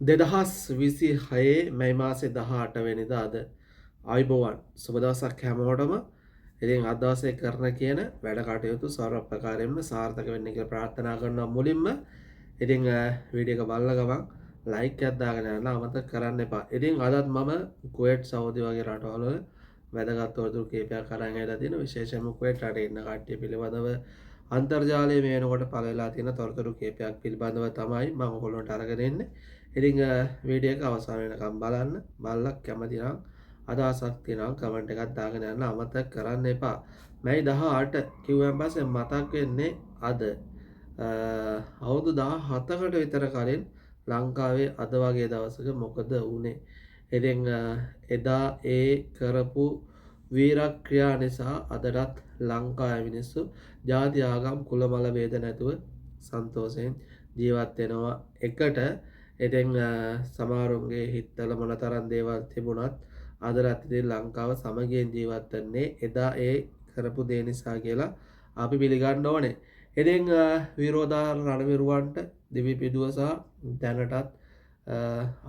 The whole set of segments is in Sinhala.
2026 මැයි මාසේ 18 වෙනිදා අද ආයුබෝවන් සුබ දවසක් හැමෝටම. ඉතින් අද දවසේ කරන කියන වැඩ කටයුතු සර්ව ප්‍රකාරයෙන්ම සාර්ථක වෙන්න කියලා ප්‍රාර්ථනා කරනවා. මුලින්ම ඉතින් වීඩියෝ එක බලන ගමන් ලයික් එකක් දාගෙන යන්න අමතක කරන්න එපා. ඉතින් අදත් මම කුවේට් සෞදි වගේ රටවල වැදගත් තොරතුරු කීපයක් අරන් ඇවිල්ලා තියෙනවා. විශේෂයෙන්ම කුවේට් රටේ ඉන්න කට්ටිය පිළිබඳව අන්තර්ජාලයේ මේ වෙනකොට පළ වෙලා තියෙන තොරතුරු කීපයක් පිළිබඳව තමයි මම ඔයගොල්ලන්ට අරගෙන එන්නේ. ඉතින් වීඩියෝ එක අවසන් වෙනකම් බලන්න. බලලා කැමති නම් අදහසක් තියෙනවා කමෙන්ට් එකක් දාගෙන යන්න අමතක කරන්න එපා. මැයි 18 කිව්වන් පස්සේ මතක් වෙන්නේ අද අවුරුදු 17කට විතර කලින් ලංකාවේ අද වගේ දවසක මොකද වුනේ? ඉතින් එදා ඒ කරපු වීරක්‍රියා නිසා අදටත් ලංකාවේ මිනිස්සු ජාති ආගම් කුල මල ભેද නැතුව සන්තෝෂයෙන් ජීවත් වෙනවා එකට. ඉතින් සමහරුන්ගේ හිතවල මොනතරම් දේවල් තිබුණත් අදටත් ඉතින් ලංකාව සමගියෙන් ජීවත් වෙන්නේ එදා ඒ කරපු දේ නිසා කියලා අපි පිළිගන්න ඕනේ. ඉතින් විරෝධාර රණවිරුවන්ට දිවි පිදුව සහ දැනටත්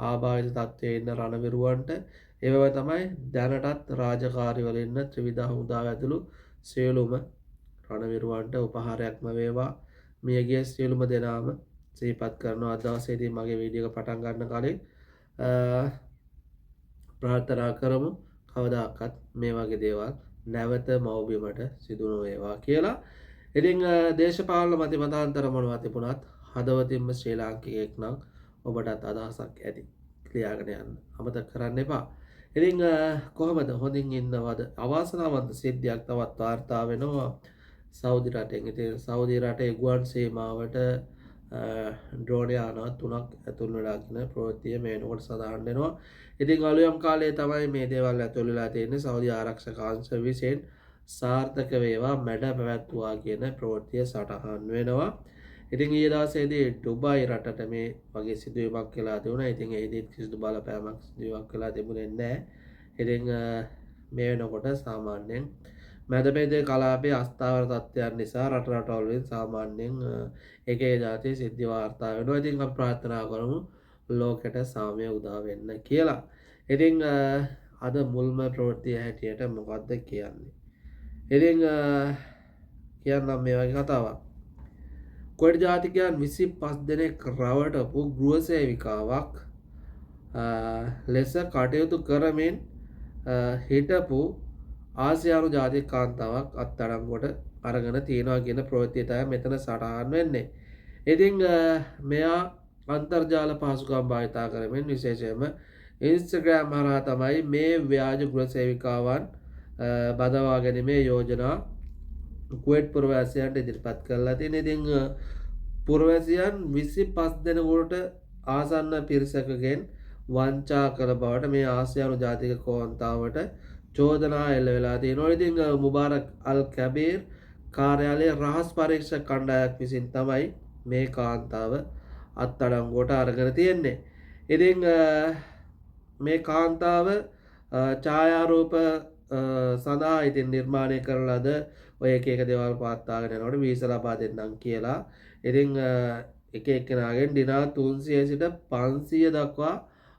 ආබාධිත තත්ත්වයේ ඉන්න රණවිරුවන්ට ඒවම තමයි දැනටත් රාජකාරිවල ඉන්න ත්‍රිවිධ හමුදාව ඇතුළු සියලුම රණවිරුවන්ට උපහාරයක්ම වේවා. මියගිය සියලුම දෙනාම සිහිපත් කරනවා. අද දවසේදී මගේ වීඩියෝ එක පටන් ගන්න කලින් ප්‍රාර්ථනා කරමු කවදාකවත් මේ වගේ දේවල් නැවත මව්බිමට සිදු නොවේවා කියලා. ඉතින් දේශපාලන මතිමතාන්තර මොනවා තිබුණත් හදවතින්ම ශ්‍රී ලාංකිකයෙක් නම් ඔබටත් අදහසක් ඇති. ක්‍රියාගෙන යන්න අමතක කරන්න එපා. ඉතින් කොහොමද හොඳින් ඉන්නවද? අවාසනාවන්ත සිද්ධියක් තවත් වාර්තා වෙනවා සෞදි රටෙන්. ඉතින් සෞදි රටේ ගුවන් සීමාවට ඩ්‍රෝන් යාන 3ක් ඇතුල් වෙලා කියන ප්‍රවෘත්තිය මේ වෙනකොට සඳහන් වෙනවා. ඉතින් අලුයම් කාලයේ තමයි මේ දේවල් ඇතුල් වෙලා තියෙන්නේ. සෞදි ආරක්ෂක අංශ විසින් සාර්ථක වේවා මැඩ පැවැත්වුවා කියන ප්‍රවෘත්තිය සටහන් වෙනවා. ඉතින් ඊයේ දවසේදී ඩුබායි රටට මේ වගේ සිදුවීමක් වෙලා තිබුණා. ඉතින් ඒදීත් කිසිදු බලපෑමක් සිදුවීමක් වෙලා තිබුණේ නැහැ. ඉතින් මේ වෙනකොට සාමාන්‍යයෙන් මැදපෙදේ කලාපයේ අස්ථාවර තත්ත්වයන් නිසා රට රටවල වලින් සාමාන්‍යයෙන් එක එක જાති සිද්ධි වාර්තා වෙනවා. ඉතින් අපි ප්‍රාර්ථනා කරමු ලෝකෙට සාමය උදා වෙන්න කියලා. ඉතින් අද මුල්ම ප්‍රවෘත්තිය හැටියට මොකද්ද කියන්නේ? ඉතින් කියන්නම් මේ වගේ කතාවක්. කුවේට් ජාතිකයන් 25 දෙනෙක් රවටපු ගෘහ සේවිකාවක් ලෙස කටයුතු කරමින් හිටපු ආසියානු ජාතික කාන්තාවක් අත්අඩංගුවට අරගෙන තියෙනවා කියන ප්‍රවෘත්තිය තමයි මෙතන සටහන් වෙන්නේ. ඉතින් මෙයා අන්තර්ජාල පහසුකම් භාවිතා කරමින් විශේෂයෙන්ම Instagram හරහා තමයි මේ ව්‍යාජ ගෘහ සේවිකාවන් බදවා ගැනීමේ යෝජනා කුවේට් පුරවැසියන්ට ඉදිරිපත් කරලා තියෙන. ඉතින් පුරවැසියන් 25 දෙනෙකුට ආසන්න පිරිසකගෙන් වංචා කළ බවට මේ ආසියානු ජාතික කාන්තාවට චෝදනා එල්ල වෙලා තියෙනවා. ඉතින් මුබාරක් අල් කැබීර් කාර්යාලයේ රහස් පරීක්ෂක කණ්ඩායමක් විසින් තමයි මේ කාන්තාව අත්අඩංගුවට අරගෙන තියෙන්නේ. ඉතින් මේ කාන්තාව ඡායාරූප සඳහා ඉතින් නිර්මාණය කරලාද ඔය එක දේවල් පාත්තාගෙන යනකොට වීසා ලබා දෙන්නම් කියලා. ඉතින් එක එක්කෙනාගෙන් දිනා 300 සිට 500 දක්වා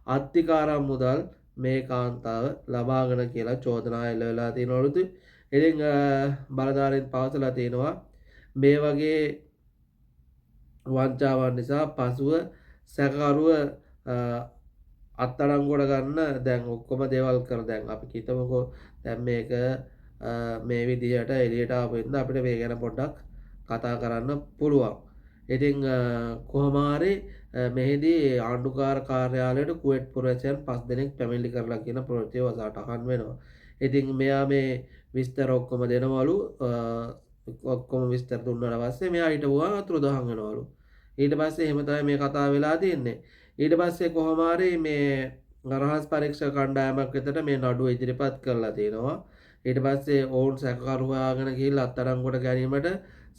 අත්තිකාරම් මුදල් මේ කාන්තාව ලබාගෙන කියලා චෝදනා එල්ල වෙලා තියෙනවලු. ඉතින් බලධාරීන් පවසලා තියෙනවා මේ වගේ වංචාවන් නිසා පසුව සැකකරුව අත්අඩංගුවට ගන්න දැන් ඔක්කොම දේවල් කර දැන් අපි හිතමුකෝ දැන් මේක මේ විදිහට එළියට ආපු වෙනද අපිට මේ ගැන පොඩ්ඩක් කතා කරන්න පුළුවන්. ඉතින් කොහොම හරි මෙහිදී ආණ්ඩුකාර කාර්යාලයට කුවේට් පුරවැසියන් 5 දෙනෙක් පැමිණිලි කරලා කියන ප්‍රවෘත්තිය සටහන් වෙනවා. ඉතින් මෙයා මේ විස්තර ඔක්කොම දෙනවලු. ඔක්කොම විස්තර දුන්නාට පස්සේ මෙයා හිටවුවා අතුරුදහන් වෙනවලු. ඊට පස්සේ එහෙම තමයි මේ කතාව වෙලා තියෙන්නේ. ඊට පස්සේ කොහොම හරි මේ රහස් පරීක්ෂක කණ්ඩායමක් වෙතට මේ නඩුව ඉදිරිපත් කරලා තියෙනවා. ඊට පස්සේ ඔවුන් සැකකරු හොයාගෙන ගිහිල්ලා අත්අඩංගුවට ගැනීමට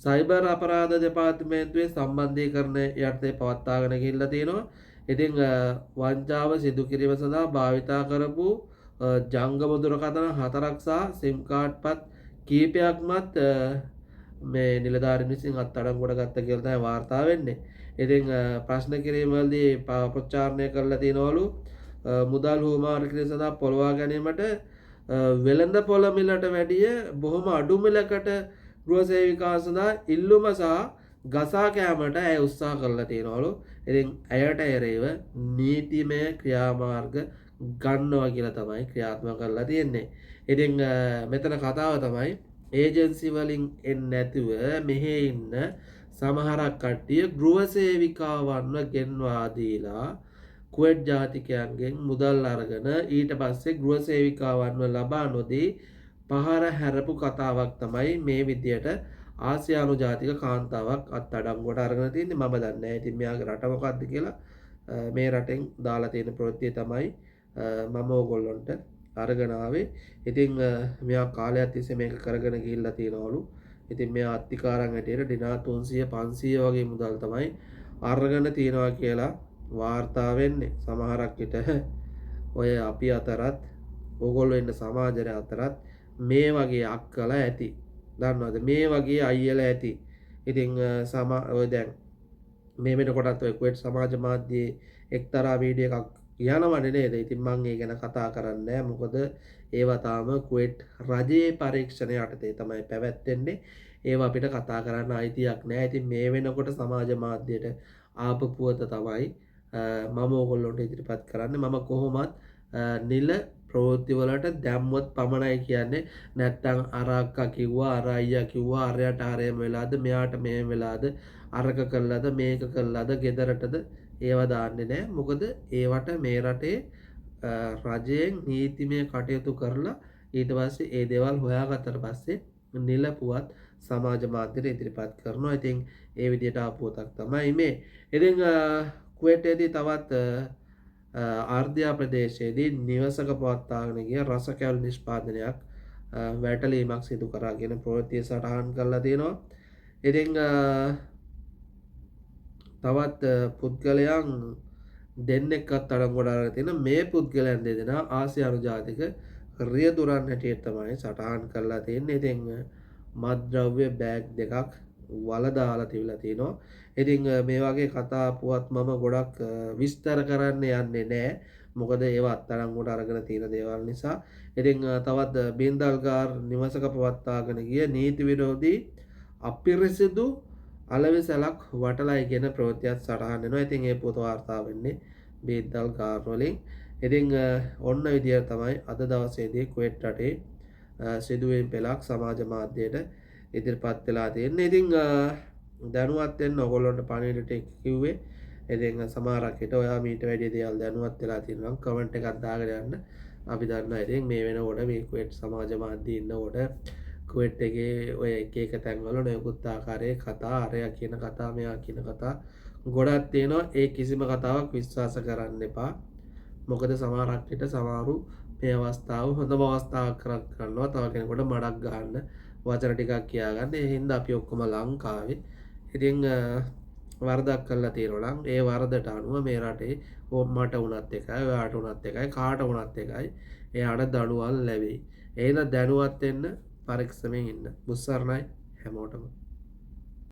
සයිබර් අපරාධ දෙපාර්තමේන්තුවේ සම්බන්ධීකරණ යටතේ පවත්වාගෙන ගිහිල්ලා තියෙනවා. ඉතින් වංචාව සිදු කිරීම සඳහා භාවිතා කරපු ජංගම දුරකථන 4ක් සහ SIM කාඩ් පත් කීපයක්මත් මේ නිලධාරීන් විසින් අත්අඩංගුවට ගත්ත කියලා තමයි වාර්තා වෙන්නේ. ඉතින් ප්‍රශ්න කිරීම වලදී ප්‍රචාරණය කරලා තිනවලු මුදල් හුවමාරු කිරීම සඳහා පොළවා ගැනීමට වෙළඳ පොළ මිලට වැඩිය බොහොම අඩු මිලකට ගෘහ සේවිකා සඳහා ඉල්ලුම සහ ගසා කෑමට ඇය උත්සාහ කරලා තියනවලු. ඉතින් ඇයට එරෙහිව නීතිමය ක්‍රියාමාර්ග ගන්නවා කියලා තමයි ක්‍රියාත්මක කරලා තියෙන්නේ. ඉතින් මෙතන කතාව තමයි ඒජන්සි වලින් එන්නේ නැතුව මෙහි ඉන්න සමහරක් කට්ටිය ගෘහ සේවිකාවන්ව ගෙන්වා දීලා කුවේට් ජාතිකයන්ගෙන් මුදල් අරගෙන ඊට පස්සේ ගෘහ සේවිකාවන්ව ලබා නොදී පහර හැරපු කතාවක් තමයි මේ විදියට ආසියානු ජාතික කාන්තාවක් අත්අඩංගුවට අරගෙන තින්නේ. මම දන්නේ නැහැ ඉතින් මෙයාගේ රට මොකක්ද කියලා. මේ රටෙන් දාලා තියෙන ප්‍රවෘත්තිය තමයි මම ඕගොල්ලන්ට අරගෙන ආවේ. ඉතින් මෙයා කාලයක් තිස්සේ මේක කරගෙන ගිහිල්ලා තියනවලු. ඉතින් මෙයා අත්තිකාරන් හැටියට ඩිනාර් 300 500 වගේ මුදල් තමයි අරගෙන තියනවා කියලා වාර්තා වෙන්නේ. සමහරක් විට ඔය අපි අතරත් ඕගොල්ලෝ ඉන්න සමාජය අතරත් මේ වගේ අක්කලා ඇති. දන්නවද මේ වගේ අයියලා ඇති. ඉතින් ඔය දැන් මේ වෙනකොටත් ඔය කුවේට් සමාජ මාධ්‍යයේ එක්තරා වීඩියෝ එකක් යනවනේ නේද? ඉතින් මම ඒ ගැන කතා කරන්නේ නැහැ. මොකද ඒවා තාම කුවේට් රජයේ පරීක්ෂණ යටතේ තමයි පැවැත්වෙන්නේ. ඒවා අපිට කතා කරන්න අයිතියක් නැහැ. ඉතින් මේ වෙනකොට සමාජ මාධ්‍යයට ආපු පුවත තමයි මම ඕගොල්ලොන්ට ඉදිරිපත් කරන්නේ. මම කොහොමත් නිල ප්‍රවෘත්ති වලට දැම්මොත් පමණයි කියන්නේ. නැත්තම් අර අක්කා කිව්වා, අර අයියා කිව්වා, අරයට හරයම වෙලාද, මෙයාට මෙහෙම වෙලාද, අරක කළාද, මේක කළාද, ගෙදරටද ඒවා දාන්නේ නැහැ. මොකද ඒවට මේ රටේ රජයෙන් නීතිමය කටයුතු කරලා ඊට පස්සේ ඒ දේවල් හොයාගත්තට පස්සේ නිල පුවත් සමාජ මාධ්‍යට ඉදිරිපත් කරනවා. ඉතින් ඒ විදිහට ආපුවතක් තමයි මේ. ඉතින් කුවේටේදී තවත් ආර්දියා ප්‍රදේශයේදී නිවසක පවත්වාගෙන ගිය රස කැවුළු නිෂ්පාදනයක් වැටලීමක් සිදු කරාගෙන ප්‍රවෘත්තිය සටහන් කරලා තියෙනවා. ඉතින් තවත් පුද්ගලයන් දෙන්නෙක් අත්අඩංගුවට අරගෙන තියෙන මේ පුද්ගලයන් දෙදෙනා ආසියානු ජාතික රියදුරන් හැටියට තමයි සටහන් කරලා තියෙන්නේ. ඉතින් මත්ද්‍රව්‍ය බෑග් දෙකක් වල දාලා තියලා තිනවා. ඉතින් මේ වගේ කතා පුවත් මම ගොඩක් විස්තර කරන්න යන්නේ නැහැ. මොකද ඒවා අත්අඩංගුවට අරගෙන තියෙන දේවල් නිසා. ඉතින් තවත් බින්දල්ගාර් නිවසක පවත්වාගෙන ගිය නීති විරෝධී අපිරිසිදු අලෙවිසලක් වටලයි කියන ප්‍රවෘත්තියක් සටහන් වෙනවා. ඉතින් ඒ පොත වාර්තා වෙන්නේ බින්දල්ගාර් වලින්. ඉතින් ඔන්න විදියට තමයි අද දවසේදී කුවේට් රටේ සිදුවීම් පෙළක් සමාජ මාධ්‍යයට ඉදිරිපත් වෙලා තියෙන්නේ. ඉතින් දැනුවත් වෙන්න ඔයගොල්ලන්ට පණිවිඩ කිව්වේ. ඉතින් සමහරක් හිට ඔයා මීට වැඩි දේවල් දැනුවත් වෙලා තියෙනවා නම් කමෙන්ට් එකක් දාගෙන යන්න. අපි දන්නවා ඉතින් මේ වෙනකොට මේ කුවේට් සමාජ මාධ්‍යයේ ඉන්නකොට කුවේට් එකේ ඔය එක තැන්වල නොයෙකුත් ආකාරයේ කතා, අරයා කියන කතා, මෙයා කියන කතා ගොඩක් තියෙනවා. ඒ කිසිම කතාවක් විශ්වාස කරන්න එපා. මොකද සමහරක් විට සමහරු මේ අවස්ථාව හොඳම අවස්ථාවක් කරගන්නවා තව කෙනෙකුට මඩක් ගන්න වචන ටිකක් කියාගන්න. ඒ හින්දා අපි ඔක්කොම ලංකාවේ. ඉතින් වරදක් කරලා තියෙනවා නම් ඒ වරදට අනුව මේ රටේ මට වුණත් එකයි, ඔයාට වුණත් එකයි, කාට වුණත් එකයි එයාට දඩුවම් ලැබෙයි. එහෙනම් දැනුවත් වෙන්න පරීක්ෂමෙන් ඉන්න. මුස්සර්ණයි හැමෝටම.